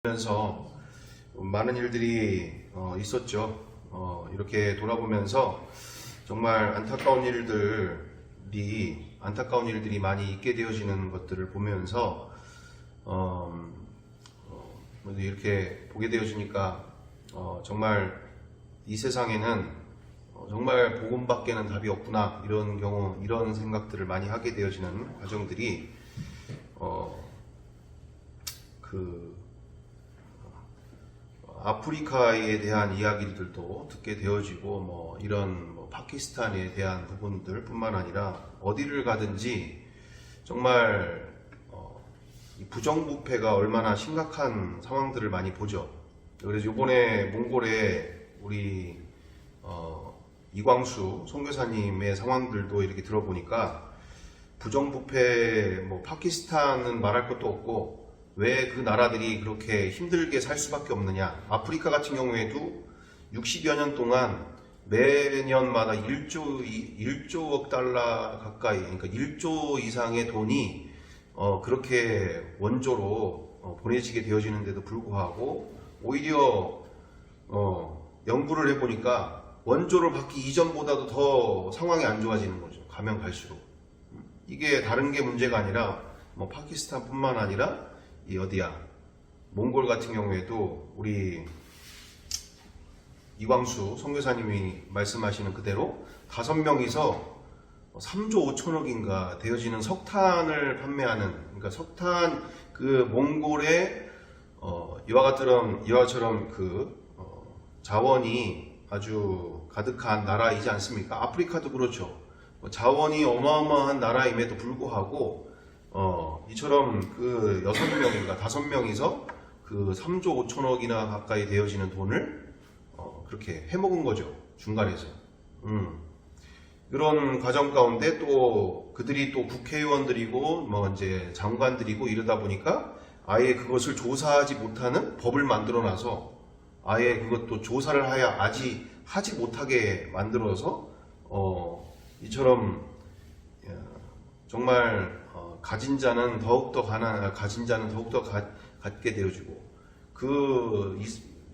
면서 많은 일들이 있었죠. 이렇게 돌아보면서 정말 안타까운 일들이 많이 있게 되어지는 것들을 보면서 이렇게 보게 되어지니까 정말 이 세상에는 정말 복음밖에는 답이 없구나, 이런 생각들을 많이 하게 되어지는 과정들이 아프리카에 대한 이야기들도 듣게 되어지고 이런 파키스탄에 대한 부분들 뿐만 아니라 어디를 가든지 정말 이 부정부패가 얼마나 심각한 상황들을 많이 보죠. 그래서 이번에 몽골에 우리 이광수 선교사님의 상황들도 이렇게 들어보니까 부정부패, 파키스탄은 말할 것도 없고 왜 그 나라들이 그렇게 힘들게 살 수밖에 없느냐. 아프리카 같은 경우에도 60여 년 동안 매년마다 1조억 달러 가까이, 그러니까 1조 이상의 돈이 그렇게 원조로 보내지게 되어지는데도 불구하고 오히려 연구를 해보니까 원조를 받기 이전보다도 더 상황이 안 좋아지는 거죠. 가면 갈수록. 이게 다른 게 문제가 아니라 파키스탄뿐만 아니라 몽골 같은 경우에도 우리 이광수 선교사님이 말씀하시는 그대로 5명이서 3조 5천억인가 되어지는 석탄을 판매하는, 그러니까 석탄 몽골의 이와처럼 자원이 아주 가득한 나라이지 않습니까? 아프리카도 그렇죠. 자원이 어마어마한 나라임에도 불구하고 이처럼 6명인가 5명이서 3조 5천억이나 가까이 되어지는 돈을 그렇게 해먹은 거죠. 중간에서. 그런 과정 가운데 또 그들이 또 국회의원들이고 이제 장관들이고 이러다 보니까 아예 그것을 조사하지 못하는 법을 만들어 놔서 아예 그것도 조사를 하지 못하게 만들어서 이처럼 정말 가진 자는 더욱더 갖게 되어지고,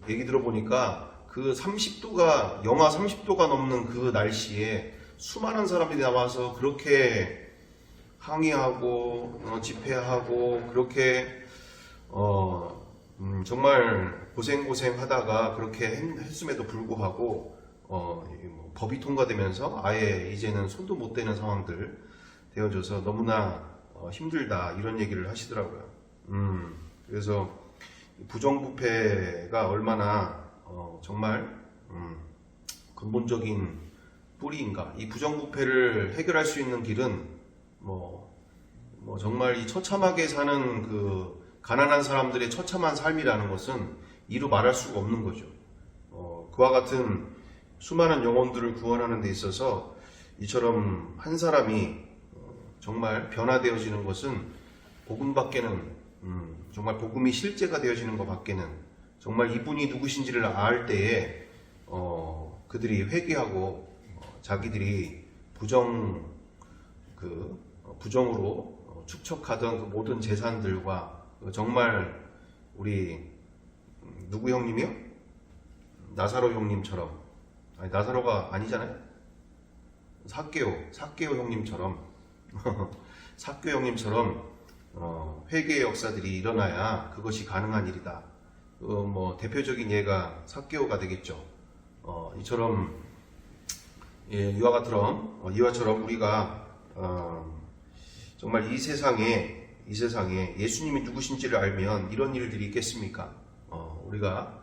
얘기 들어보니까 30도가, 영하 30도가 넘는 그 날씨에 수많은 사람들이 나와서 그렇게 항의하고 집회하고 그렇게 정말 고생하다가 그렇게 했음에도 불구하고 법이 통과되면서 아예 이제는 손도 못 대는 상황들 되어져서 너무나 힘들다, 이런 얘기를 하시더라고요. 그래서 부정부패가 얼마나 정말 근본적인 뿌리인가. 이 부정부패를 해결할 수 있는 길은 정말 이 처참하게 사는 가난한 사람들의 처참한 삶이라는 것은 이루 말할 수가 없는 거죠. 그와 같은 수많은 영혼들을 구원하는 데 있어서 이처럼 한 사람이 정말 변화되어지는 것은 복음밖에는, 정말 복음이 실제가 되어지는 것 밖에는, 정말 이분이 누구신지를 알 때에 그들이 회개하고 자기들이 부정으로 축적하던 그 모든 재산들과 정말 우리 누구 형님이요? 나사로 형님처럼, 아니 나사로가 아니잖아요. 삭개오 형님처럼 회개의 역사들이 일어나야 그것이 가능한 일이다. 대표적인 예가 삭개오가 되겠죠. 이처럼 이와처럼 우리가 정말 이 세상에 예수님이 누구신지를 알면 이런 일들이 있겠습니까? 우리가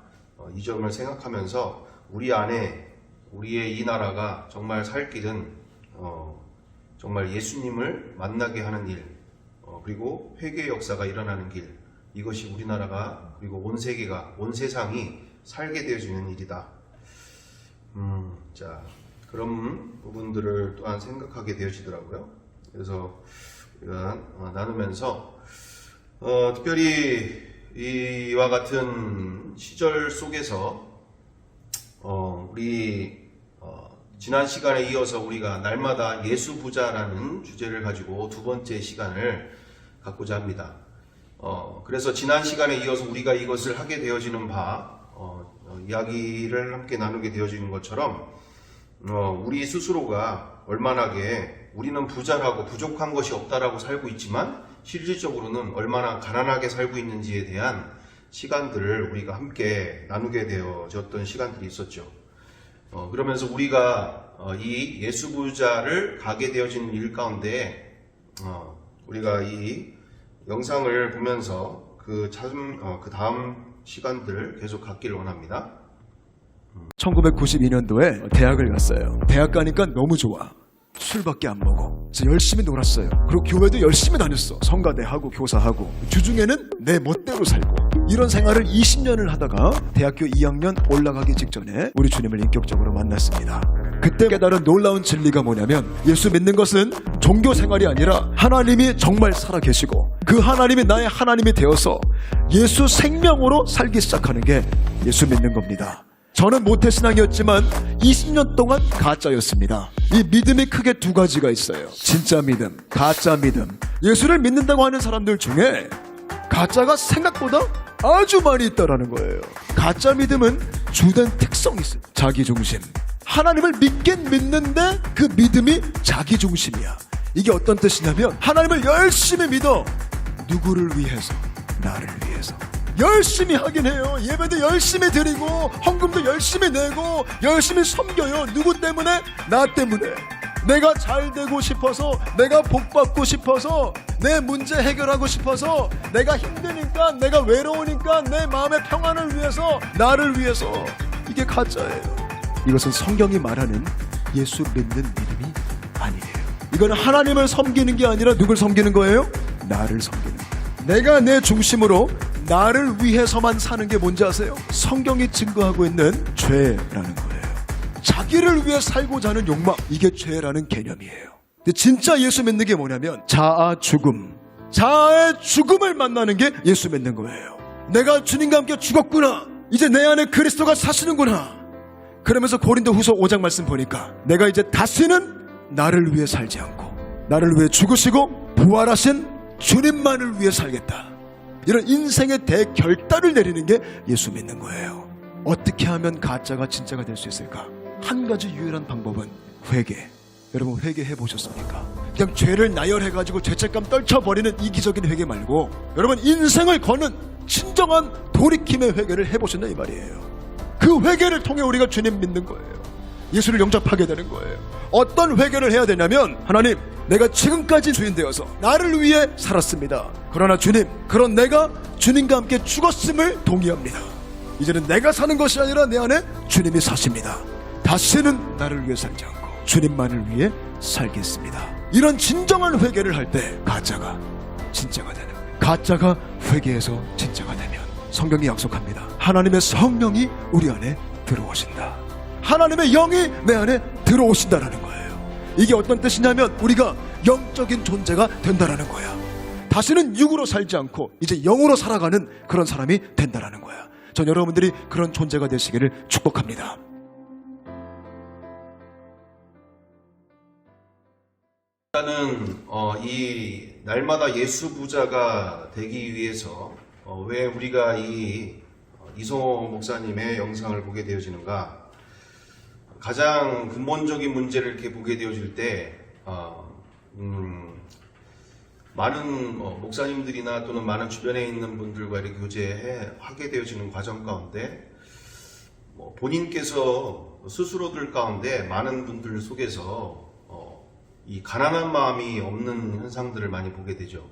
이 점을 생각하면서 우리 안에 우리의 이 나라가 정말 살 길은 정말 예수님을 만나게 하는 일, 그리고 회개의 역사가 일어나는 길, 이것이 우리나라가, 그리고 온 세상이 살게 되어지는 일이다. 그런 부분들을 또한 생각하게 되어지더라고요. 그래서 우리가 나누면서 특별히 이와 같은 시절 속에서 우리 지난 시간에 이어서 우리가 날마다 예수 부자라는 주제를 가지고 두 번째 시간을 갖고자 합니다. 그래서 지난 시간에 이어서 우리가 이것을 하게 되어지는 이야기를 함께 나누게 되어지는 것처럼 우리 스스로가 얼마나게 우리는 부자라고 부족한 것이 없다라고 살고 있지만 실질적으로는 얼마나 가난하게 살고 있는지에 대한 시간들을 우리가 함께 나누게 되어졌던 시간들이 있었죠. 그러면서 우리가 이 예수 부자를 가게 되어진 일 가운데 우리가 이 영상을 보면서 그 다음 시간들 계속 갖기를 원합니다. 1992년도에 대학을 갔어요. 대학 가니까 너무 좋아. 술밖에 안 먹어. 그래서 열심히 놀았어요. 그리고 교회도 열심히 다녔어. 성가대하고 교사하고. 주중에는 내 멋대로 살고. 이런 생활을 20년을 하다가 대학교 2학년 올라가기 직전에 우리 주님을 인격적으로 만났습니다. 그때 깨달은 놀라운 진리가 뭐냐면 예수 믿는 것은 종교 생활이 아니라 하나님이 정말 살아계시고 그 하나님이 나의 하나님이 되어서 예수 생명으로 살기 시작하는 게 예수 믿는 겁니다. 저는 모태신앙이었지만 20년 동안 가짜였습니다. 이 믿음이 크게 두 가지가 있어요. 진짜 믿음, 가짜 믿음. 예수를 믿는다고 하는 사람들 중에 가짜가 생각보다 아주 많이 있다라는 거예요. 가짜 믿음은 주된 특성이 있어요. 자기중심. 하나님을 믿긴 믿는데 그 믿음이 자기중심이야. 이게 어떤 뜻이냐면 하나님을 열심히 믿어. 누구를 위해서? 나를 위해서. 열심히 하긴 해요. 예배도 열심히 드리고 헌금도 열심히 내고 열심히 섬겨요. 누구 때문에? 나 때문에. 내가 잘 되고 싶어서, 내가 복 받고 싶어서, 내 문제 해결하고 싶어서, 내가 힘드니까, 내가 외로우니까, 내 마음의 평안을 위해서, 나를 위해서. 이게 가짜예요. 이것은 성경이 말하는 예수 믿는 믿음이 아니에요. 이거는 하나님을 섬기는 게 아니라 누굴 섬기는 거예요? 나를 섬기는 거예요. 내가 내 중심으로 나를 위해서만 사는 게 뭔지 아세요? 성경이 증거하고 있는 죄라는 거예요. 자기를 위해 살고자 하는 욕망, 이게 죄라는 개념이에요. 근데 진짜 예수 믿는 게 뭐냐면 자아 죽음, 자아의 죽음을 만나는 게 예수 믿는 거예요. 내가 주님과 함께 죽었구나. 이제 내 안에 그리스도가 사시는구나. 그러면서 고린도후서 5장 말씀 보니까 내가 이제 다시는 나를 위해 살지 않고 나를 위해 죽으시고 부활하신 주님만을 위해 살겠다. 이런 인생의 대결단을 내리는 게 예수 믿는 거예요. 어떻게 하면 가짜가 진짜가 될 수 있을까? 한 가지 유일한 방법은 회개. 여러분 회개해 보셨습니까? 그냥 죄를 나열해가지고 죄책감 떨쳐버리는 이기적인 회개 말고 여러분 인생을 거는 진정한 돌이킴의 회개를 해보셨나 이 말이에요. 그 회개를 통해 우리가 주님 믿는 거예요. 예수를 영접하게 되는 거예요. 어떤 회개를 해야 되냐면 하나님, 내가 지금까지 주인 되어서 나를 위해 살았습니다. 그러나 주님, 그런 내가 주님과 함께 죽었음을 동의합니다. 이제는 내가 사는 것이 아니라 내 안에 주님이 사십니다. 다시는 나를 위해 살지 않고 주님만을 위해 살겠습니다. 이런 진정한 회개를 할 때 가짜가 진짜가 되는 거예요. 가짜가 회개해서 진짜가 되면 성경이 약속합니다. 하나님의 성령이 우리 안에 들어오신다. 하나님의 영이 내 안에 들어오신다라는 거예요. 이게 어떤 뜻이냐면 우리가 영적인 존재가 된다라는 거야. 다시는 육으로 살지 않고 이제 영으로 살아가는 그런 사람이 된다라는 거야. 전 여러분들이 그런 존재가 되시기를 축복합니다. 일단은 이 날마다 예수 부자가 되기 위해서 왜 우리가 이 이성호 목사님의 영상을 보게 되어지는가? 가장 근본적인 문제를 이렇게 보게 되어질 때 많은 목사님들이나 또는 많은 주변에 있는 분들과 이렇게 교제하게 되어지는 과정 가운데 본인께서 스스로들 가운데 많은 분들 속에서 이 가난한 마음이 없는 현상들을 많이 보게 되죠.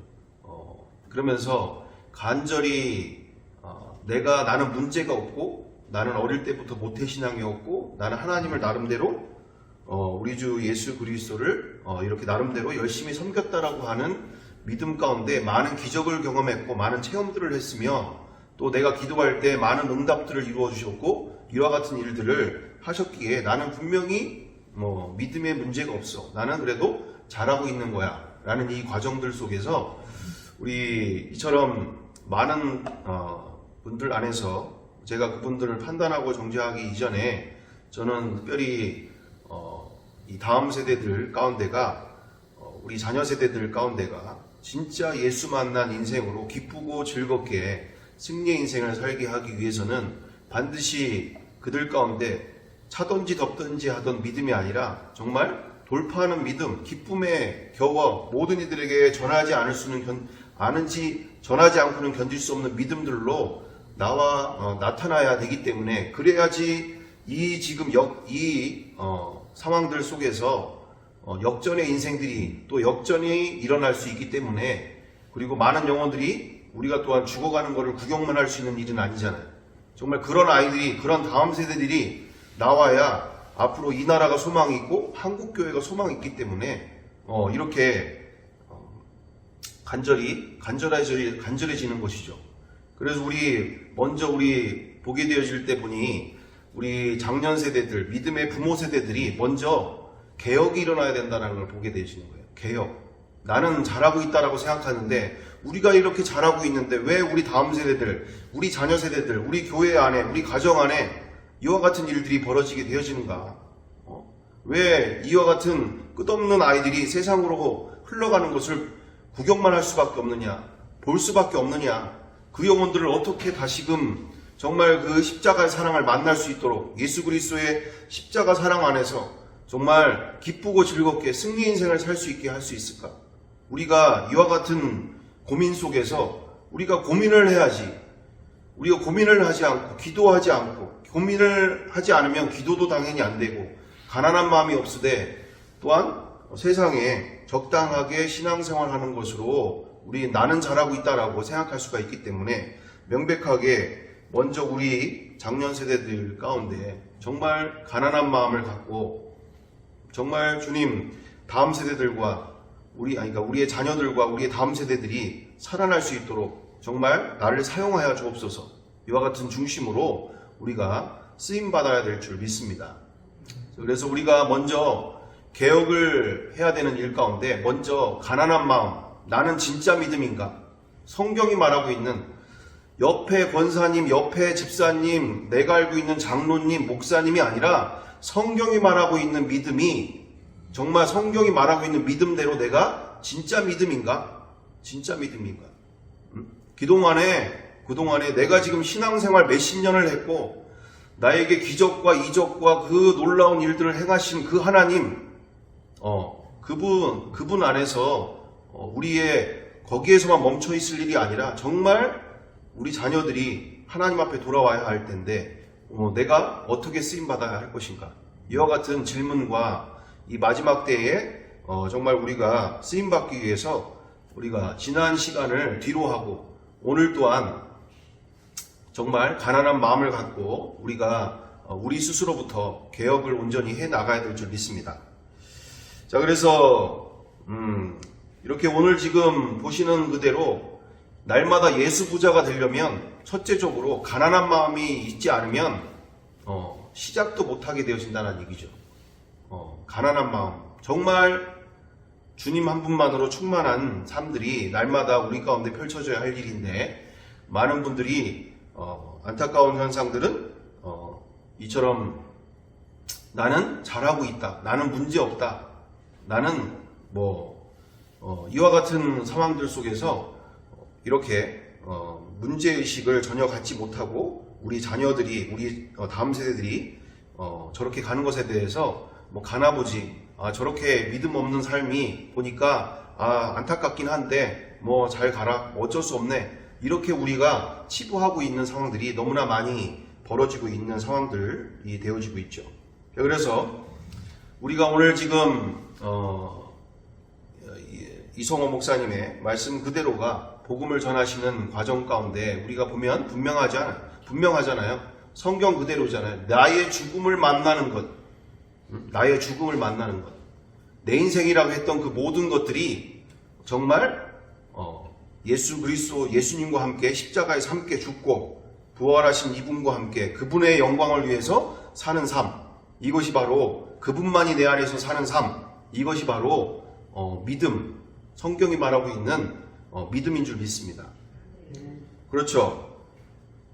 그러면서 간절히 나는 문제가 없고 나는 어릴 때부터 모태신앙이었고 나는 하나님을 나름대로 우리 주 예수 그리스도를 이렇게 나름대로 열심히 섬겼다라고 하는 믿음 가운데 많은 기적을 경험했고 많은 체험들을 했으며 또 내가 기도할 때 많은 응답들을 이루어 주셨고 이와 같은 일들을 하셨기에 나는 분명히 믿음에 문제가 없어. 나는 그래도 잘하고 있는 거야. 라는 이 과정들 속에서 우리 이처럼 많은 분들 안에서 제가 그분들을 판단하고 정죄하기 이전에 저는 특별히 이 다음 세대들 가운데가 우리 자녀 세대들 가운데가 진짜 예수 만난 인생으로 기쁘고 즐겁게 승리의 인생을 살게 하기 위해서는 반드시 그들 가운데 차든지 덥든지 하던 믿음이 아니라 정말 돌파하는 믿음, 기쁨에 겨워 모든 이들에게 전하지 않고는 견딜 수 없는 믿음들로 나타나야 되기 때문에, 그래야지 이 지금 상황들 속에서 역전의 인생들이 또 역전이 일어날 수 있기 때문에, 그리고 많은 영혼들이 우리가 또한 죽어가는 것을 구경만 할 수 있는 일은 아니잖아요. 정말 그런 아이들이, 그런 다음 세대들이 나와야 앞으로 이 나라가 소망이 있고 한국교회가 소망이 있기 때문에 이렇게 간절해지는 것이죠. 그래서 먼저 우리 보게 되어질 때 보니 우리 장년 세대들, 믿음의 부모 세대들이 먼저 개혁이 일어나야 된다는 걸 보게 되시는 거예요. 개혁. 나는 잘하고 있다라고 생각하는데, 우리가 이렇게 잘하고 있는데 왜 우리 다음 세대들, 우리 자녀 세대들, 우리 교회 안에, 우리 가정 안에 이와 같은 일들이 벌어지게 되어지는가? 왜 이와 같은 끝없는 아이들이 세상으로 흘러가는 것을 구경만 할 수밖에 없느냐? 볼 수밖에 없느냐? 그 영혼들을 어떻게 다시금 정말 그 십자가의 사랑을 만날 수 있도록, 예수 그리스도의 십자가 사랑 안에서 정말 기쁘고 즐겁게 승리 인생을 살 수 있게 할 수 있을까? 우리가 이와 같은 고민 속에서 우리가 고민을 해야지. 우리가 고민을 하지 않고 기도하지 않고, 고민을 하지 않으면 기도도 당연히 안 되고, 가난한 마음이 없으되 또한 세상에 적당하게 신앙생활하는 것으로 나는 잘하고 있다라고 생각할 수가 있기 때문에, 명백하게 먼저 우리 장년 세대들 가운데 정말 가난한 마음을 갖고, 정말 주님, 다음 세대들과 우리의 자녀들과 우리의 다음 세대들이 살아날 수 있도록 정말 나를 사용하여 주옵소서. 이와 같은 중심으로 우리가 쓰임 받아야 될 줄 믿습니다. 그래서 우리가 먼저 개혁을 해야 되는 일 가운데, 먼저 가난한 마음, 나는 진짜 믿음인가? 성경이 말하고 있는, 옆에 권사님, 옆에 집사님, 내가 알고 있는 장로님, 목사님이 아니라 성경이 말하고 있는 믿음이, 정말 성경이 말하고 있는 믿음대로 내가 진짜 믿음인가? 진짜 믿음인가? 그동안에 내가 지금 신앙생활 몇십 년을 했고, 나에게 기적과 이적과 그 놀라운 일들을 행하신 그 하나님, 그분 안에서 거기에서만 멈춰 있을 일이 아니라 정말 우리 자녀들이 하나님 앞에 돌아와야 할 텐데, 내가 어떻게 쓰임받아야 할 것인가? 이와 같은 질문과 이 마지막 때에 정말 우리가 쓰임받기 위해서 우리가 지난 시간을 뒤로하고, 오늘 또한 정말 가난한 마음을 갖고 우리 스스로부터 개혁을 온전히 해 나가야 될 줄 믿습니다. 자, 그래서 이렇게 오늘 지금 보시는 그대로 날마다 예수 부자가 되려면 첫째적으로 가난한 마음이 있지 않으면 시작도 못하게 되어진다는 얘기죠. 가난한 마음, 정말 주님 한 분만으로 충만한 삶들이 날마다 우리 가운데 펼쳐져야 할 일인데, 많은 분들이 안타까운 현상들은 이처럼 나는 잘하고 있다, 나는 문제 없다, 나는 이와 같은 상황들 속에서 이렇게 문제의식을 전혀 갖지 못하고, 우리 자녀들이, 우리 다음 세대들이 저렇게 가는 것에 대해서 가나보지, 저렇게 믿음 없는 삶이 보니까 안타깝긴 한데 잘 가라, 어쩔 수 없네, 이렇게 우리가 치부하고 있는 상황들이 너무나 많이 벌어지고 있는 상황들이 되어지고 있죠. 그래서 우리가 오늘 지금 이성호 목사님의 말씀 그대로가 복음을 전하시는 과정 가운데 우리가 보면 분명하잖아요. 성경 그대로잖아요. 나의 죽음을 만나는 것, 내 인생이라고 했던 그 모든 것들이 정말 예수 그리스도, 예수님과 함께 십자가에서 함께 죽고 부활하신 이분과 함께 그분의 영광을 위해서 사는 삶, 이것이 바로 그분만이 내 안에서 사는 삶, 이것이 바로 믿음, 성경이 말하고 있는 믿음인 줄 믿습니다. 그렇죠.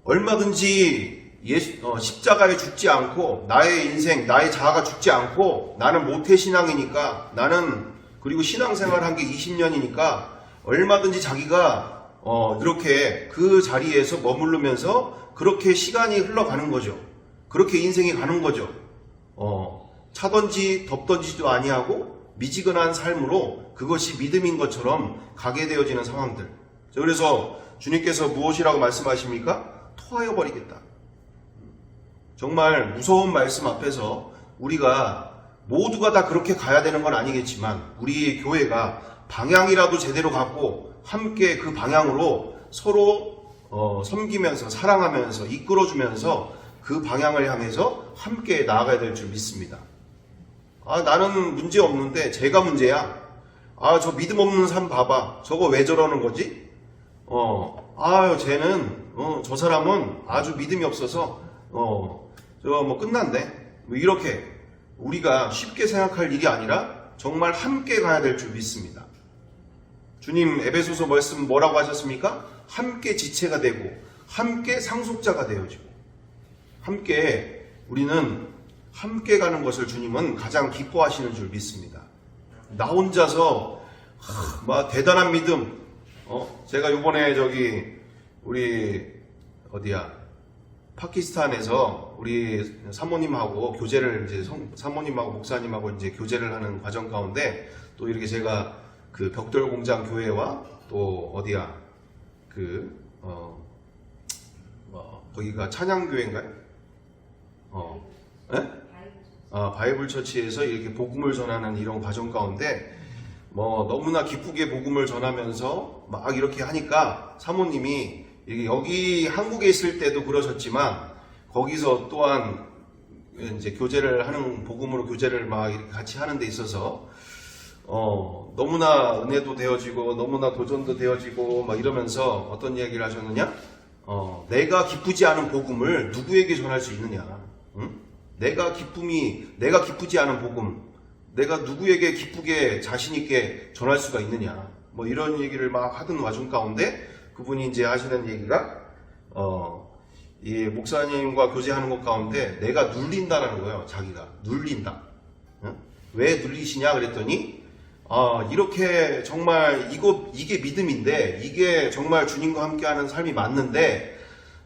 얼마든지 십자가에 죽지 않고, 나의 인생, 나의 자아가 죽지 않고, 나는 모태신앙이니까, 그리고 신앙생활 한 게 20년이니까 얼마든지 자기가 이렇게 그 자리에서 머무르면서 그렇게 시간이 흘러가는 거죠. 그렇게 인생이 가는 거죠. 차든지 덥든지도 아니하고 미지근한 삶으로 그것이 믿음인 것처럼 가게 되어지는 상황들. 그래서 주님께서 무엇이라고 말씀하십니까? 토하여 버리겠다. 정말 무서운 말씀 앞에서 우리가 모두가 다 그렇게 가야 되는 건 아니겠지만 우리 교회가 방향이라도 제대로 갖고 함께 그 방향으로 서로 섬기면서 사랑하면서 이끌어주면서 그 방향을 향해서 함께 나아가야 될 줄 믿습니다. 나는 문제 없는데 쟤가 문제야. 저 믿음 없는 삶 봐봐. 저거 왜 저러는 거지? 쟤는 저 사람은 아주 믿음이 없어서 저거 뭐 끝난대. 뭐 이렇게 우리가 쉽게 생각할 일이 아니라 정말 함께 가야 될 줄 믿습니다. 주님 에베소서 말씀 뭐라고 하셨습니까? 함께 지체가 되고 함께 상속자가 되어지고 함께 우리는 함께 가는 것을 주님은 가장 기뻐하시는 줄 믿습니다. 나 혼자서 막 대단한 믿음. 제가 요번에 우리 파키스탄에서 우리 사모님하고 교제를 이제 사모님하고 목사님하고 이제 교제를 하는 과정 가운데 또 이렇게 제가 그 벽돌 공장 교회와 또 거기가 찬양교회인가요? 바이블 처치에서 이렇게 복음을 전하는 이런 과정 가운데 너무나 기쁘게 복음을 전하면서 막 이렇게 하니까 사모님이 여기 한국에 있을 때도 그러셨지만 거기서 또한 이제 복음으로 교제를 막 이렇게 같이 하는 데 있어서 너무나 은혜도 되어지고 너무나 도전도 되어지고 막 이러면서 어떤 이야기를 하셨느냐? 내가 기쁘지 않은 복음을 누구에게 전할 수 있느냐? 응? 내가 기쁘지 않은 복음, 내가 누구에게 기쁘게 자신있게 전할 수가 있느냐? 뭐 이런 얘기를 막 하던 와중 가운데 그분이 이제 하시는 얘기가, 이 목사님과 교제하는 것 가운데 내가 눌린다라는 거예요. 자기가. 눌린다. 응? 왜 눌리시냐? 그랬더니, 이렇게 정말 이게 믿음인데, 이게 정말 주님과 함께하는 삶이 맞는데,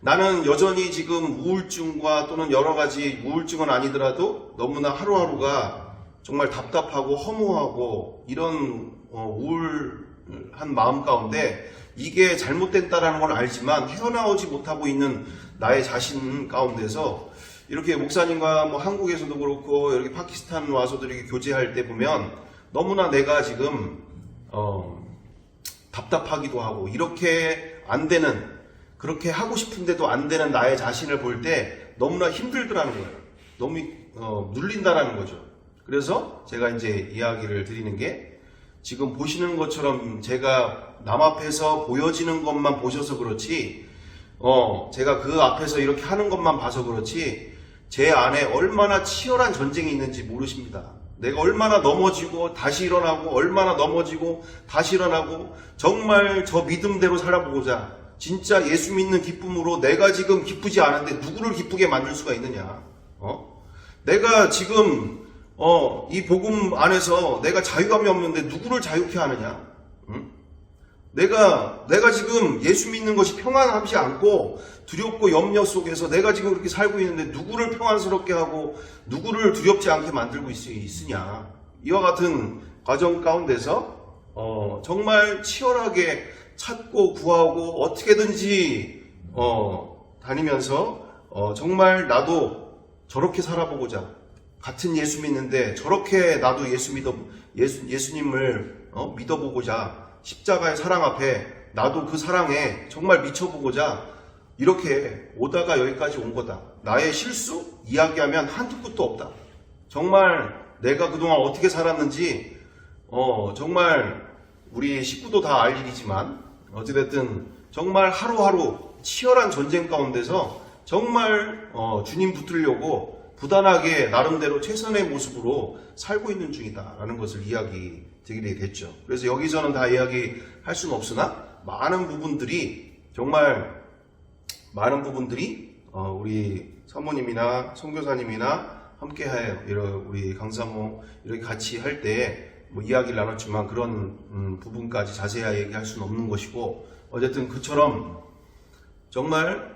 나는 여전히 지금 우울증과 또는 여러 가지 우울증은 아니더라도 너무나 하루하루가 정말 답답하고 허무하고 이런 우울한 마음 가운데 이게 잘못됐다라는 걸 알지만 헤어나오지 못하고 있는 나의 자신 가운데서 이렇게 목사님과 뭐 한국에서도 그렇고 이렇게 파키스탄 와서도 이렇게 교제할 때 보면 너무나 내가 지금 답답하기도 하고 이렇게 안 되는, 그렇게 하고 싶은데도 안 되는 나의 자신을 볼 때 너무나 힘들더라는 거예요. 너무 눌린다라는 거죠. 그래서 제가 이제 이야기를 드리는 게, 지금 보시는 것처럼 제가 남 앞에서 보여지는 것만 보셔서 그렇지, 제가 그 앞에서 이렇게 하는 것만 봐서 그렇지 제 안에 얼마나 치열한 전쟁이 있는지 모르십니다. 내가 얼마나 넘어지고 다시 일어나고, 얼마나 넘어지고 다시 일어나고, 정말 저 믿음대로 살아보고자, 진짜 예수 믿는 기쁨으로 내가 지금 기쁘지 않은데 누구를 기쁘게 만들 수가 있느냐? 내가 지금 이 복음 안에서 내가 자유감이 없는데 누구를 자유케 하느냐? 응? 내가 지금 예수 믿는 것이 평안하지 않고 두렵고 염려 속에서 내가 지금 그렇게 살고 있는데 누구를 평안스럽게 하고 누구를 두렵지 않게 만들고 있으냐? 이와 같은 과정 가운데서 정말 치열하게 찾고 구하고 어떻게든지 다니면서 정말 저렇게 살아보고자, 같은 예수 믿는데 저렇게 나도 예수님을 믿어보고자, 십자가의 사랑 앞에 나도 그 사랑에 정말 미쳐보고자 이렇게 오다가 여기까지 온 거다. 나의 실수 이야기하면 한두 끝도 없다. 정말 내가 그동안 어떻게 살았는지 정말 우리 식구도 다 알 일이지만 어찌됐든 정말 하루하루 치열한 전쟁 가운데서 정말 주님 붙들려고 부단하게 나름대로 최선의 모습으로 살고 있는 중이다라는 것을 이야기 드리게 됐죠. 그래서 여기서는 다 이야기할 수는 없으나 많은 부분들이 우리 사모님이나 선교사님이나 함께해요. 우리 강사모 이렇게 같이 할 때 뭐 이야기를 나눴지만 그런 부분까지 자세히 얘기할 수는 없는 것이고, 어쨌든 그처럼 정말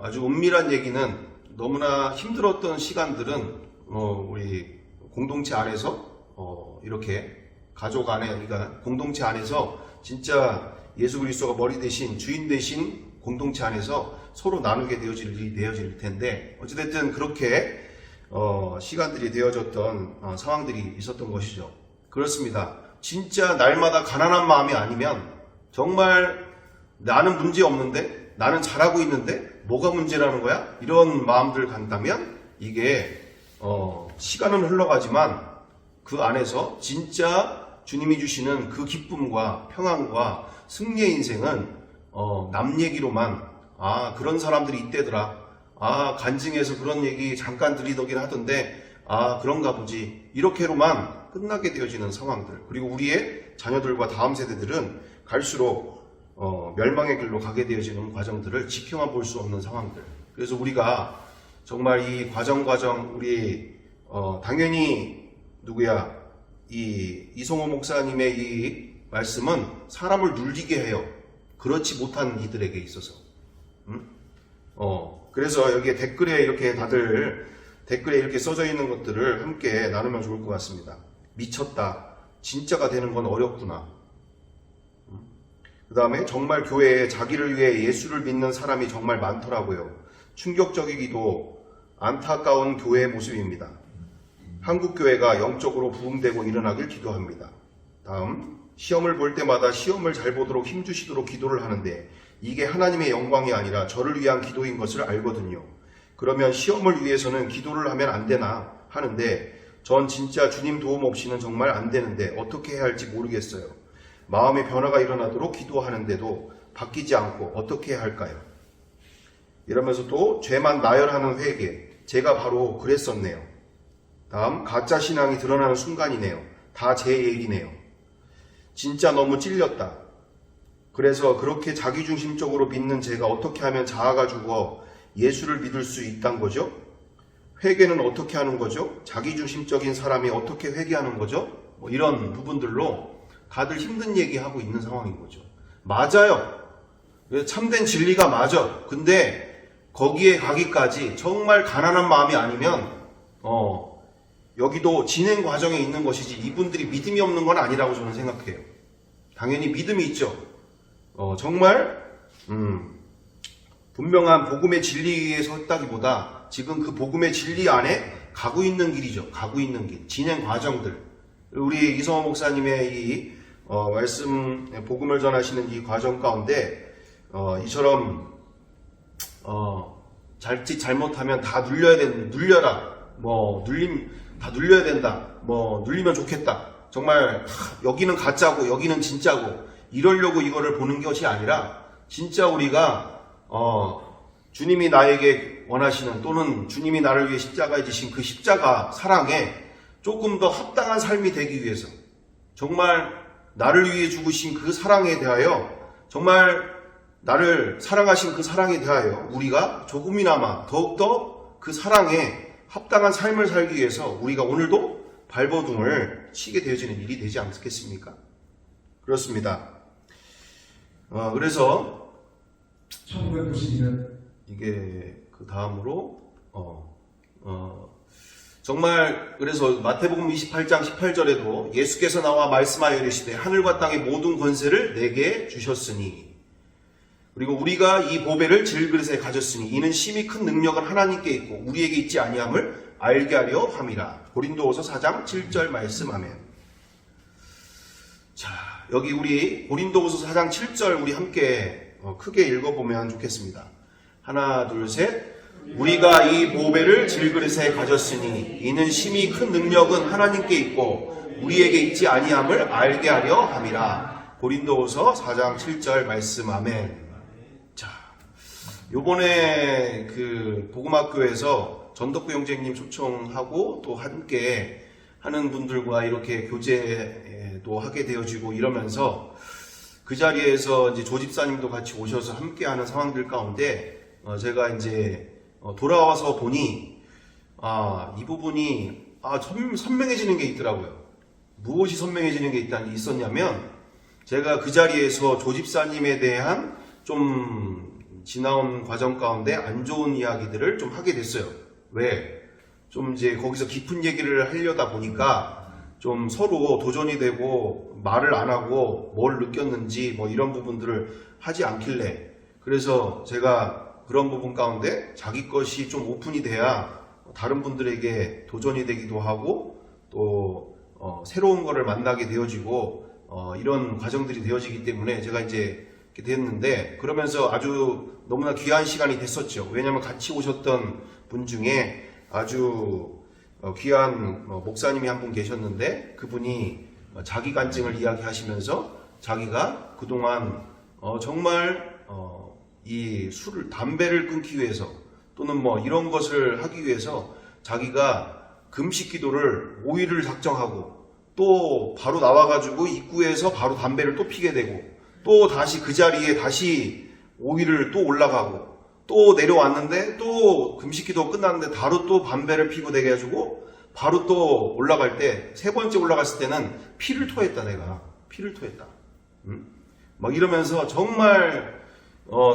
아주 은밀한 얘기는 너무나 힘들었던 시간들은 우리 공동체 안에서 이렇게 가족 안에, 그러니까 공동체 안에서 진짜 예수 그리스도가 머리 대신 주인 대신 공동체 안에서 서로 나누게 되어질 일이 되어질 텐데, 어찌됐든 그렇게 시간들이 되어졌던 상황들이 있었던 것이죠. 그렇습니다. 진짜 날마다 가난한 마음이 아니면 정말 나는 문제 없는데, 나는 잘하고 있는데 뭐가 문제라는 거야? 이런 마음들 간다면 이게 시간은 흘러가지만 그 안에서 진짜 주님이 주시는 그 기쁨과 평안과 승리의 인생은 남 얘기로만, 그런 사람들이 이때더라, 간증해서 그런 얘기 잠깐 들리더긴 하던데 그런가 보지, 이렇게로만 끝나게 되어지는 상황들, 그리고 우리의 자녀들과 다음 세대들은 갈수록 멸망의 길로 가게 되어지는 과정들을 지켜만 볼 수 없는 상황들. 그래서 우리가 정말 이 과정 우리 당연히 누구야, 이성호 목사님의 이 말씀은 사람을 눌리게 해요. 그렇지 못한 이들에게 있어서. 그래서 여기에 댓글에 이렇게 다들 댓글에 이렇게 써져 있는 것들을 함께 나누면 좋을 것 같습니다. 미쳤다. 진짜가 되는 건 어렵구나. 그 다음에 정말 교회에 자기를 위해 예수를 믿는 사람이 정말 많더라고요. 충격적이기도 안타까운 교회의 모습입니다. 한국 교회가 영적으로 부흥되고 일어나길 기도합니다. 다음, 시험을 볼 때마다 시험을 잘 보도록 힘주시도록 기도를 하는데 이게 하나님의 영광이 아니라 저를 위한 기도인 것을 알거든요. 그러면 시험을 위해서는 기도를 하면 안 되나 하는데 전 진짜 주님 도움 없이는 정말 안 되는데 어떻게 해야 할지 모르겠어요. 마음의 변화가 일어나도록 기도하는데도 바뀌지 않고 어떻게 해야 할까요? 이러면서 또 죄만 나열하는 회개, 제가 바로 그랬었네요. 다음, 가짜 신앙이 드러나는 순간이네요. 다 제 얘기네요. 진짜 너무 찔렸다. 그래서 그렇게 자기중심적으로 믿는 제가 어떻게 하면 자아가 죽어 예수를 믿을 수 있단 거죠? 회개는 어떻게 하는 거죠? 자기중심적인 사람이 어떻게 회개하는 거죠? 뭐 이런 부분들로 다들 힘든 얘기하고 있는 상황인 거죠. 맞아요. 참된 진리가 맞아. 근데 거기에 가기까지 정말 가난한 마음이 아니면 여기도 진행 과정에 있는 것이지 이분들이 믿음이 없는 건 아니라고 저는 생각해요. 당연히 믿음이 있죠. 정말 분명한 복음의 진리 위에 섰다기보다 지금 그 복음의 진리 안에 가고 있는 길이죠. 가고 있는 길, 진행 과정들. 우리 이성호 목사님의 이 말씀, 복음을 전하시는 이 과정 가운데 이처럼 자칫 잘못하면 다 눌려라, 다 눌려야 된다, 눌리면 좋겠다, 정말 여기는 가짜고 여기는 진짜고 이러려고 이거를 보는 것이 아니라 진짜 우리가 주님이 나에게 원하시는, 또는 주님이 나를 위해 십자가에 지신 그 십자가 사랑에 조금 더 합당한 삶이 되기 위해서, 정말 나를 위해 죽으신 그 사랑에 대하여, 정말 나를 사랑하신 그 사랑에 대하여 우리가 조금이나마 더욱더 그 사랑에 합당한 삶을 살기 위해서 우리가 오늘도 발버둥을 치게 되어지는 일이 되지 않겠습니까? 그렇습니다. 그래서 1992년 이게 그 다음으로 정말, 그래서 마태복음 28장 18절에도 예수께서 나와 말씀하여 이르시되 하늘과 땅의 모든 권세를 내게 주셨으니, 그리고 우리가 이 보배를 질그릇에 가졌으니 이는 심히 큰 능력은 하나님께 있고 우리에게 있지 아니함을 알게 하려 함이라. 고린도후서 4장 7절 말씀. 아멘. 자, 여기 우리 고린도후서 4장 7절 우리 함께 크게 읽어보면 좋겠습니다. 하나, 둘, 셋. 우리가 이 보배를 질그릇에 가졌으니 이는 심히 큰 능력은 하나님께 있고 우리에게 있지 아니함을 알게 하려 함이라. 고린도후서 4장 7절 말씀. 아멘. 자, 요번에 그 복음학교에서 전덕구 형제님 초청하고 또 함께 하는 분들과 이렇게 교제도 하게 되어지고 이러면서 그 자리에서 이제 조집사님도 같이 오셔서 함께 하는 상황들 가운데 제가 이제 돌아와서 보니 이 부분이 선명해지는 게 있더라고요. 무엇이 선명해지는 게 있었냐면, 제가 그 자리에서 조집사님에 대한 좀 지나온 과정 가운데 안 좋은 이야기들을 좀 하게 됐어요. 왜? 좀 이제 거기서 깊은 얘기를 하려다 보니까 좀 서로 도전이 되고 말을 안 하고 뭘 느꼈는지 뭐 이런 부분들을 하지 않길래, 그래서 제가 그런 부분 가운데 자기 것이 좀 오픈이 돼야 다른 분들에게 도전이 되기도 하고 또 새로운 거를 만나게 되어지고 이런 과정들이 되어지기 때문에 제가 이제 이렇게 됐는데, 그러면서 아주 너무나 귀한 시간이 됐었죠. 왜냐하면 같이 오셨던 분 중에 아주 귀한 목사님이 한 분 계셨는데, 그분이 자기 간증을 이야기하시면서 자기가 그동안 정말 이 술을, 담배를 끊기 위해서 또는 뭐 이런 것을 하기 위해서 자기가 금식 기도를 5일을 작정하고 또 바로 나와가지고 입구에서 바로 담배를 또 피게 되고, 또 다시 그 자리에 다시 5일을 또 올라가고, 또 내려왔는데 또 금식 기도 끝났는데 바로 또 담배를 피고 되게 해가지고 바로 또 올라갈 때, 세 번째 올라갔을 때는 피를 토했다. 내가 피를 토했다. 막 이러면서 정말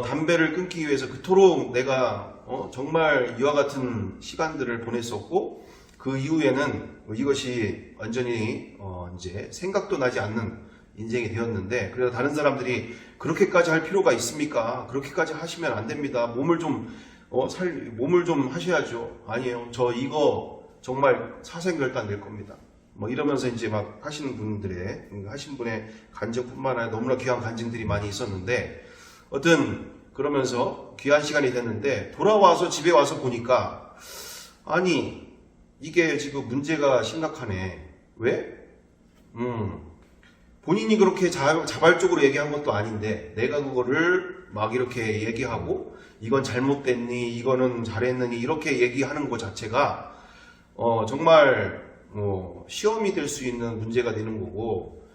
담배를 끊기 위해서 그토록 내가 정말 이와 같은 시간들을 보냈었고, 그 이후에는 이것이 완전히 이제 생각도 나지 않는 인생이 되었는데, 그래서 다른 사람들이 그렇게까지 할 필요가 있습니까? 그렇게까지 하시면 안 됩니다. 몸을 좀 하셔야죠. 아니에요. 저 이거 정말 사생결단 낼 겁니다. 뭐 이러면서 이제 막 하시는 분의 간증뿐만 아니라 너무나 귀한 간증들이 많이 있었는데, 그러면서 귀한 시간이 됐는데 돌아와서 집에 와서 보니까, 아니 이게 지금 문제가 심각하네. 왜? 본인이 그렇게 자발적으로 얘기한 것도 아닌데 내가 그거를 막 이렇게 얘기하고, 이건 잘못됐니, 이거는 잘했느니 이렇게 얘기하는 것 자체가 정말 시험이 될 수 있는 문제가 되는 거고,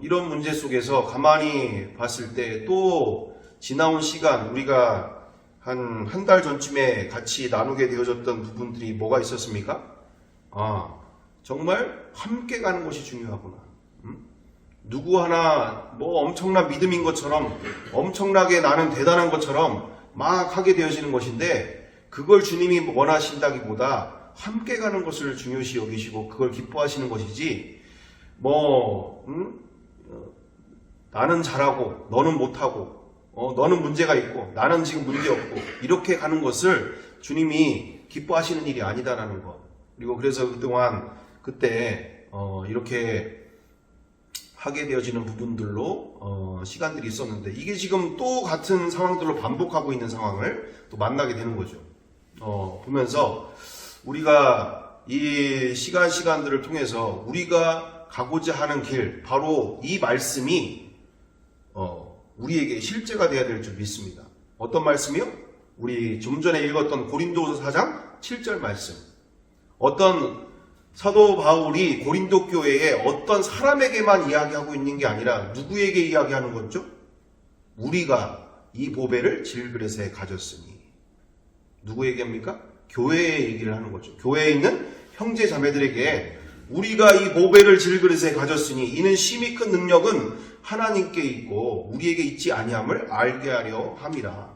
이런 문제 속에서 가만히 봤을 때 또 지나온 시간, 우리가 한 달 전쯤에 같이 나누게 되어졌던 부분들이 뭐가 있었습니까? 정말 함께 가는 것이 중요하구나. 누구 하나 뭐 엄청난 믿음인 것처럼, 엄청나게 나는 대단한 것처럼 막 하게 되어지는 것인데, 그걸 주님이 원하신다기보다 함께 가는 것을 중요시 여기시고 그걸 기뻐하시는 것이지, 나는 잘하고 너는 못하고, 너는 문제가 있고 나는 지금 문제 없고 이렇게 가는 것을 주님이 기뻐하시는 일이 아니다라는 것. 그리고 그래서 그동안 그때 이렇게 하게 되어지는 부분들로 시간들이 있었는데, 이게 지금 또 같은 상황들로 반복하고 있는 상황을 또 만나게 되는 거죠. 보면서 우리가 이 시간들을 통해서 우리가 가고자 하는 길, 바로 이 말씀이 우리에게 실제가 되어야 될 줄 믿습니다. 어떤 말씀이요? 우리 좀 전에 읽었던 고린도서 4장 7절 말씀. 어떤 사도 바울이 고린도 교회에 어떤 사람에게만 이야기하고 있는 게 아니라 누구에게 이야기하는 거죠? 우리가 이 보배를 질그릇에 가졌으니. 누구에게입니까? 교회에 얘기를 하는 거죠. 교회에 있는 형제 자매들에게 우리가 이 보배를 질그릇에 가졌으니 이는 심히 큰 능력은 하나님께 있고 우리에게 있지 아니함을 알게 하려 함이라.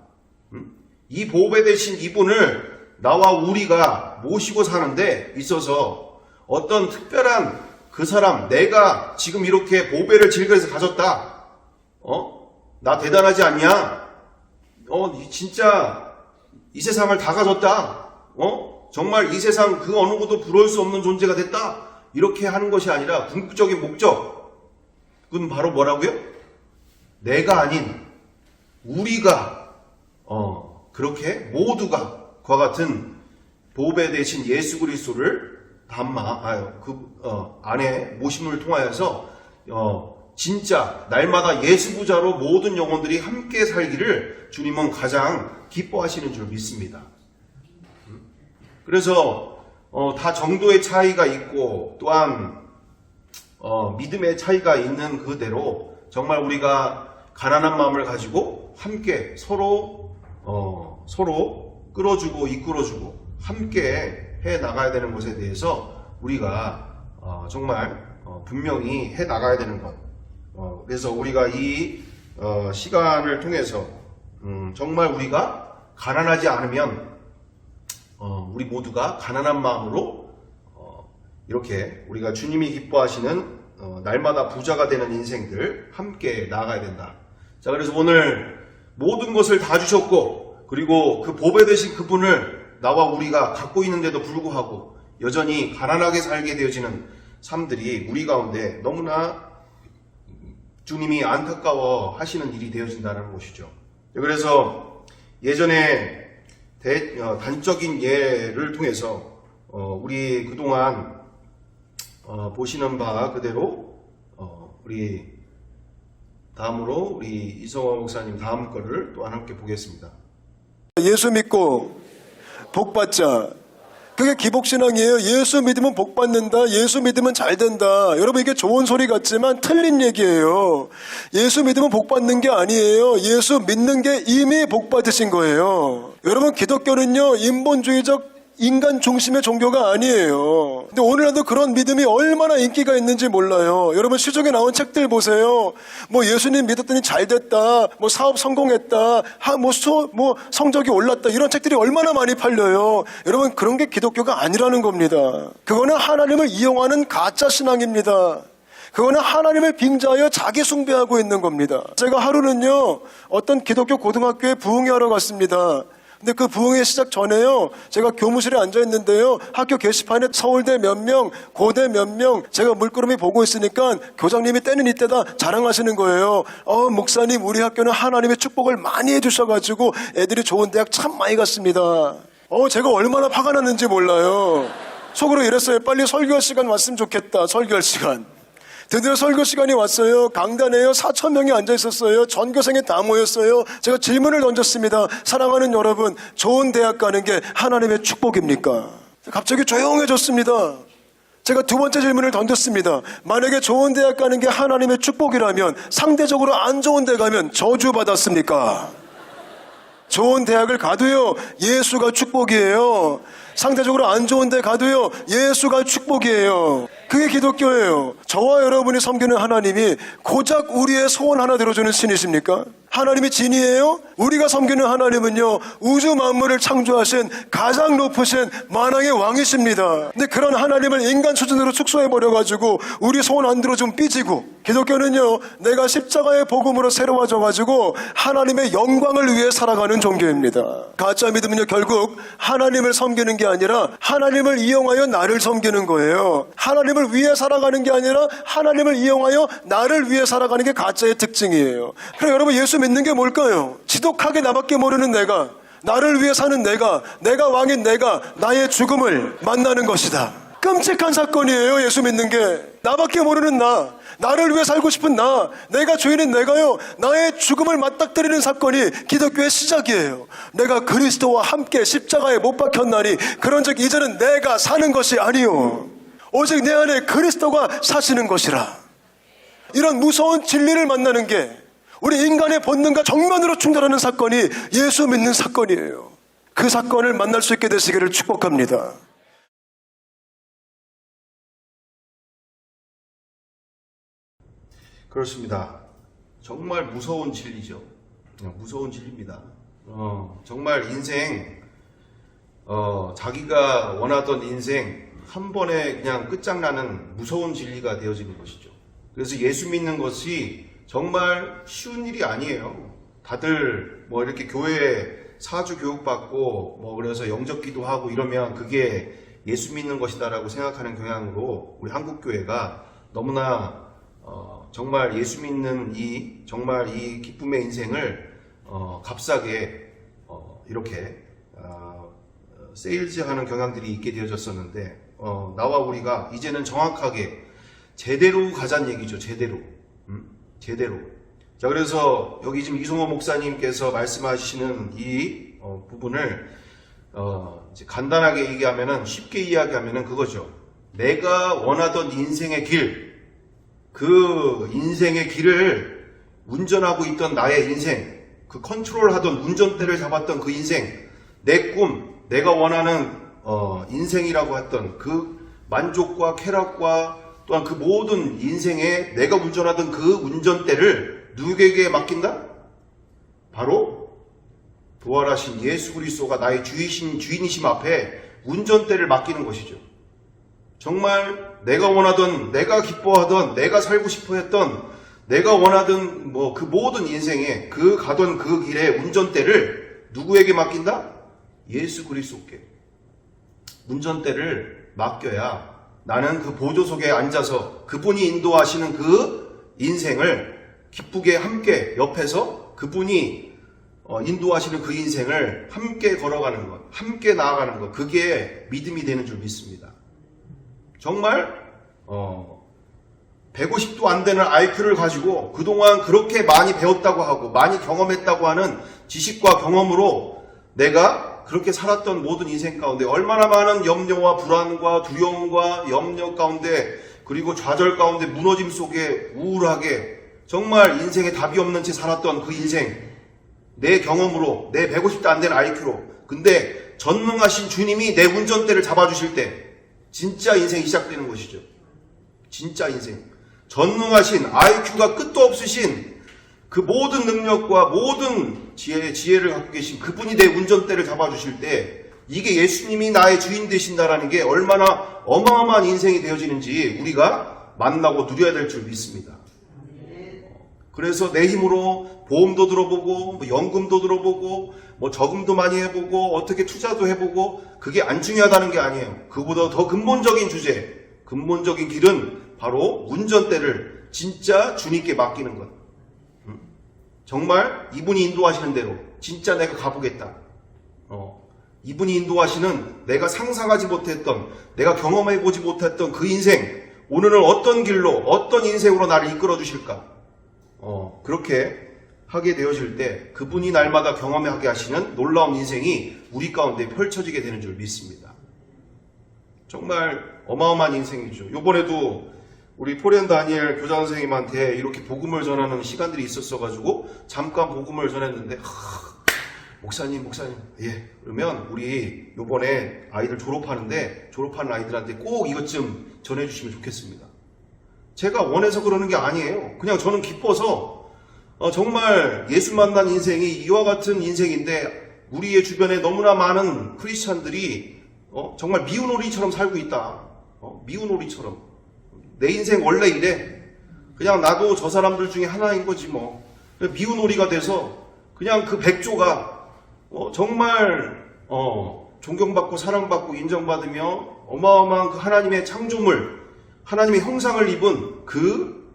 이 보배 대신 이분을 나와 우리가 모시고 사는데 있어서 어떤 특별한 그 사람, 내가 지금 이렇게 보배를 질그릇에 가졌다. 나 대단하지 않냐? 진짜 이 세상을 다 가졌다. 정말 이 세상 그 어느 것도 부러울 수 없는 존재가 됐다. 이렇게 하는 것이 아니라 궁극적인 목적은 바로 뭐라고요? 내가 아닌 우리가 그렇게 모두가 그와 같은 보배 대신 예수 그리스도를 안에 모심을 통하여서 진짜 날마다 예수 부자로 모든 영혼들이 함께 살기를 주님은 가장 기뻐하시는 줄 믿습니다. 그래서 다 정도의 차이가 있고 또한 믿음의 차이가 있는 그대로 정말 우리가 가난한 마음을 가지고 함께 서로 끌어주고 이끌어주고 함께 해 나가야 되는 것에 대해서 우리가 정말 분명히 해 나가야 되는 것. 그래서 우리가 이 시간을 통해서 정말 우리가 가난하지 않으면 우리 모두가 가난한 마음으로 이렇게 우리가 주님이 기뻐하시는 날마다 부자가 되는 인생들 함께 나아가야 된다. 자, 그래서 오늘 모든 것을 다 주셨고 그리고 그 보배 되신 그분을 나와 우리가 갖고 있는데도 불구하고 여전히 가난하게 살게 되어지는 삶들이 우리 가운데 너무나 주님이 안타까워 하시는 일이 되어진다는 것이죠. 그래서 예전에 단적인 예를 통해서 우리 그동안 보시는 바 그대로 우리 다음으로 우리 이성화 목사님 다음 거를 또 함께 보겠습니다. 예수 믿고 복 받자. 그게 기복신앙이에요. 예수 믿으면 복 받는다. 예수 믿으면 잘 된다. 여러분 이게 좋은 소리 같지만 틀린 얘기예요. 예수 믿으면 복 받는 게 아니에요. 예수 믿는 게 이미 복 받으신 거예요. 여러분 기독교는요 인본주의적 인간 중심의 종교가 아니에요. 근데 오늘날도 그런 믿음이 얼마나 인기가 있는지 몰라요. 여러분 시중에 나온 책들 보세요. 뭐 예수님 믿었더니 잘 됐다. 뭐 사업 성공했다. 뭐 성적이 올랐다. 이런 책들이 얼마나 많이 팔려요. 여러분 그런 게 기독교가 아니라는 겁니다. 그거는 하나님을 이용하는 가짜 신앙입니다. 그거는 하나님을 빙자하여 자기 숭배하고 있는 겁니다. 제가 하루는요 어떤 기독교 고등학교에 부흥회하러 갔습니다. 근데 그 부흥회 시작 전에요 제가 교무실에 앉아있는데요 학교 게시판에 서울대 몇 명, 고대 몇 명 제가 물끄러미 보고 있으니까 교장님이 때는 이때다 자랑하시는 거예요. 목사님 우리 학교는 하나님의 축복을 많이 해주셔가지고 애들이 좋은 대학 참 많이 갔습니다. 제가 얼마나 화가 났는지 몰라요. 속으로 이랬어요. 빨리 설교 시간 왔으면 좋겠다. 설교 시간. 드디어 설교 시간이 왔어요. 강단에요 4,000명이 앉아있었어요. 전교생이 다 모였어요. 제가 질문을 던졌습니다. 사랑하는 여러분, 좋은 대학 가는 게 하나님의 축복입니까? 갑자기 조용해졌습니다. 제가 두 번째 질문을 던졌습니다. 만약에 좋은 대학 가는 게 하나님의 축복이라면 상대적으로 안 좋은 데 가면 저주받았습니까? 좋은 대학을 가도요 예수가 축복이에요. 상대적으로 안 좋은 데 가도요 예수가 축복이에요. 그게 기독교예요. 저와 여러분이 섬기는 하나님이 고작 우리의 소원 하나 들어주는 신이십니까? 하나님이 진이에요? 우리가 섬기는 하나님은요 우주 만물을 창조하신 가장 높으신 만왕의 왕이십니다. 근데 그런 하나님을 인간 수준으로 축소해버려가지고 우리 소원 안 들어주면 삐지고, 기독교는요 내가 십자가의 복음으로 새로워져가지고 하나님의 영광을 위해 살아가는 종교입니다. 가짜 믿음은요 결국 하나님을 섬기는 게 아니라 하나님을 이용하여 나를 섬기는 거예요. 하나님을 위해 살아가는 게 아니라 하나님을 이용하여 나를 위해 살아가는 게 가짜의 특징이에요. 그럼 여러분 예수 믿는 게 뭘까요? 지독하게 나밖에 모르는 내가, 나를 위해 사는 내가 왕인 내가 나의 죽음을 만나는 것이다. 끔찍한 사건이에요. 예수 믿는 게. 나밖에 모르는 나를 위해 살고 싶은 내가 죄인인 내가요 나의 죽음을 맞닥뜨리는 사건이 기독교의 시작이에요. 내가 그리스도와 함께 십자가에 못 박혔나니 그런즉 이제는 내가 사는 것이 아니요 오직 내 안에 그리스도가 사시는 것이라. 이런 무서운 진리를 만나는 게 우리 인간의 본능과 정면으로 충돌하는 사건이 예수 믿는 사건이에요. 그 사건을 만날 수 있게 되시기를 축복합니다. 그렇습니다. 정말 무서운 진리죠. 무서운 진리입니다. 정말 인생, 자기가 원하던 인생 한 번에 그냥 끝장나는 무서운 진리가 되어지는 것이죠. 그래서 예수 믿는 것이 정말 쉬운 일이 아니에요. 다들 뭐 이렇게 교회에 사주 교육받고 뭐 그래서 영접 기도하고 이러면 그게 예수 믿는 것이다라고 생각하는 경향으로 우리 한국교회가 너무나 정말 예수 믿는 정말 이 기쁨의 인생을 값싸게 이렇게 세일즈하는 경향들이 있게 되어졌었는데 나와 우리가 이제는 정확하게 제대로 가자는 얘기죠. 제대로. 자, 그래서 여기 지금 이성호 목사님께서 말씀하시는 이 부분을 이제 간단하게 얘기하면은, 쉽게 이야기하면은 그거죠. 내가 원하던 인생의 길, 그 인생의 길을 운전하고 있던 나의 인생, 그 컨트롤하던 운전대를 잡았던 그 인생, 내 꿈, 내가 원하는 인생이라고 했던 그 만족과 쾌락과 또한 그 모든 인생에 내가 운전하던 그 운전대를 누구에게 맡긴다? 바로 부활하신 예수 그리스도가 나의 주인이심 앞에 운전대를 맡기는 것이죠. 정말 내가 원하던, 내가 기뻐하던, 내가 살고 싶어 했던, 내가 원하던 그 모든 인생에 가던 그 길의 운전대를 누구에게 맡긴다? 예수 그리스도께. 운전대를 맡겨야 나는 그 보조석에 앉아서 그분이 인도하시는 그 인생을 기쁘게 함께 옆에서 그분이 인도하시는 그 인생을 함께 걸어가는 것, 함께 나아가는 것, 그게 믿음이 되는 줄 믿습니다. 정말 150도 안 되는 IQ를 가지고 그동안 그렇게 많이 배웠다고 하고 많이 경험했다고 하는 지식과 경험으로 내가 그렇게 살았던 모든 인생 가운데 얼마나 많은 염려와 불안과 두려움과 염려 가운데 그리고 좌절 가운데 무너짐 속에 우울하게 정말 인생에 답이 없는 채 살았던 그 인생, 내 경험으로, 내 150도 안 되는 IQ로. 근데 전능하신 주님이 내 운전대를 잡아주실 때 진짜 인생이 시작되는 것이죠. 진짜 인생. 전능하신 IQ가 끝도 없으신 그 모든 능력과 모든 지혜를 갖고 계신 그분이 내 운전대를 잡아주실 때 이게 예수님이 나의 주인 되신다라는 게 얼마나 어마어마한 인생이 되어지는지 우리가 만나고 누려야 될 줄 믿습니다. 그래서 내 힘으로 보험도 들어보고 연금도 들어보고 저금도 많이 해보고 어떻게 투자도 해보고 그게 안 중요하다는 게 아니에요. 그보다 더 근본적인 주제, 근본적인 길은 바로 운전대를 진짜 주님께 맡기는 것. 정말 이분이 인도하시는 대로 진짜 내가 가보겠다. 이분이 인도하시는 내가 상상하지 못했던, 내가 경험해보지 못했던 그 인생, 오늘은 어떤 길로, 어떤 인생으로 나를 이끌어 주실까? 그렇게 하게 되어질 때 그분이 날마다 경험하게 하시는 놀라운 인생이 우리 가운데 펼쳐지게 되는 줄 믿습니다. 정말 어마어마한 인생이죠. 이번에도 우리 포렌 다니엘 교장 선생님한테 이렇게 복음을 전하는 시간들이 있었어가지고 잠깐 복음을 전했는데 목사님 예 그러면 우리 이번에 아이들 졸업하는데 졸업하는 아이들한테 꼭 이것 좀 전해주시면 좋겠습니다. 제가 원해서 그러는 게 아니에요. 그냥 저는 기뻐서 정말 예수 만난 인생이 이와 같은 인생인데 우리의 주변에 너무나 많은 크리스찬들이 정말 미운 오리처럼 살고 있다. 미운 오리처럼. 내 인생 원래 이래. 그냥 나도 저 사람들 중에 하나인 거지 뭐. 미운 오리가 돼서 그냥 그 백조가 정말 존경받고 사랑받고 인정받으며 어마어마한 그 하나님의 창조물, 하나님의 형상을 입은 그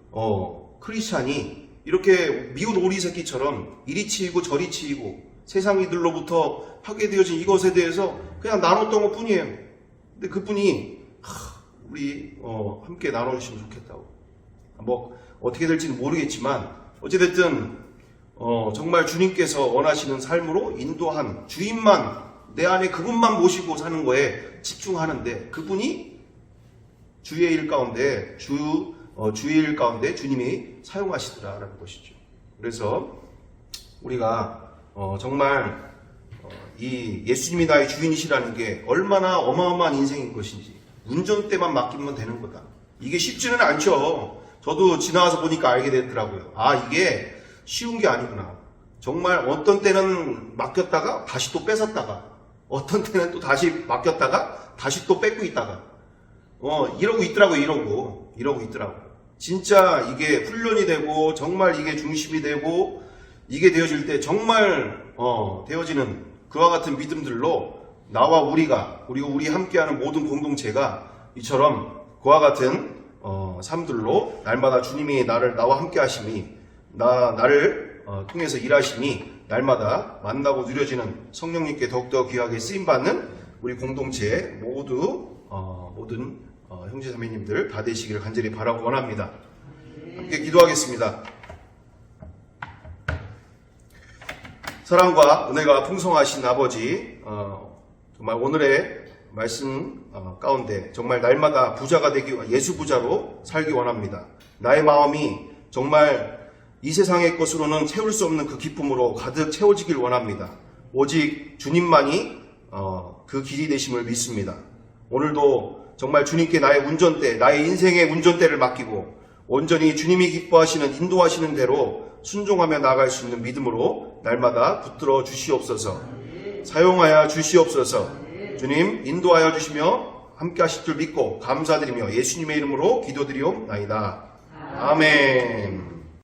크리스찬이 이렇게 미운 오리 새끼처럼 이리 치이고 저리 치이고 세상 이들로부터 하게 되어진 이것에 대해서 그냥 나눴던 것 뿐이에요. 근데 그분이 우리 함께 나눠주시면 좋겠다고. 어떻게 될지는 모르겠지만 어찌됐든 정말 주님께서 원하시는 삶으로 인도한 주인만, 내 안에 그분만 모시고 사는 거에 집중하는데 그분이 주의 일 가운데 주의 일 가운데 주님이 사용하시더라라는 것이죠. 그래서 우리가 정말 이 예수님이 나의 주인이시라는 게 얼마나 어마어마한 인생인 것인지 운전대만 맡기면 되는 거다. 이게 쉽지는 않죠. 저도 지나와서 보니까 알게 됐더라고요. 이게 쉬운 게 아니구나. 정말 어떤 때는 맡겼다가 다시 또 뺏었다가 어떤 때는 또 다시 맡겼다가 다시 또 뺏고 있다가 이러고 있더라고요. 이러고 있더라고요. 진짜 이게 훈련이 되고 정말 이게 중심이 되고 이게 되어질 때 정말 되어지는 그와 같은 믿음들로 나와 우리가 그리고 우리 함께하는 모든 공동체가 이처럼 그와 같은 삶들로 날마다 주님이 나와 함께 하심이 나를 통해서 일하심이 날마다 만나고 누려지는 성령님께 더욱더 귀하게 쓰임받는 우리 공동체 모든 형제 자매님들 다 되시기를 간절히 바라고 원합니다. 함께 기도하겠습니다. 사랑과 은혜가 풍성하신 아버지, 정말 오늘의 말씀 가운데 정말 날마다 부자가 되기 예수 부자로 살기 원합니다. 나의 마음이 정말 이 세상의 것으로는 채울 수 없는 그 기쁨으로 가득 채워지길 원합니다. 오직 주님만이 그 길이 되심을 믿습니다. 오늘도 정말 주님께 나의 운전대, 나의 인생의 운전대를 맡기고 온전히 주님이 기뻐하시는 인도하시는 대로 순종하며 나아갈 수 있는 믿음으로 날마다 붙들어 주시옵소서. 사용하여 주시옵소서. 주님 인도하여 주시며 함께 하실 줄 믿고 감사드리며 예수님의 이름으로 기도드리옵나이다. 아멘.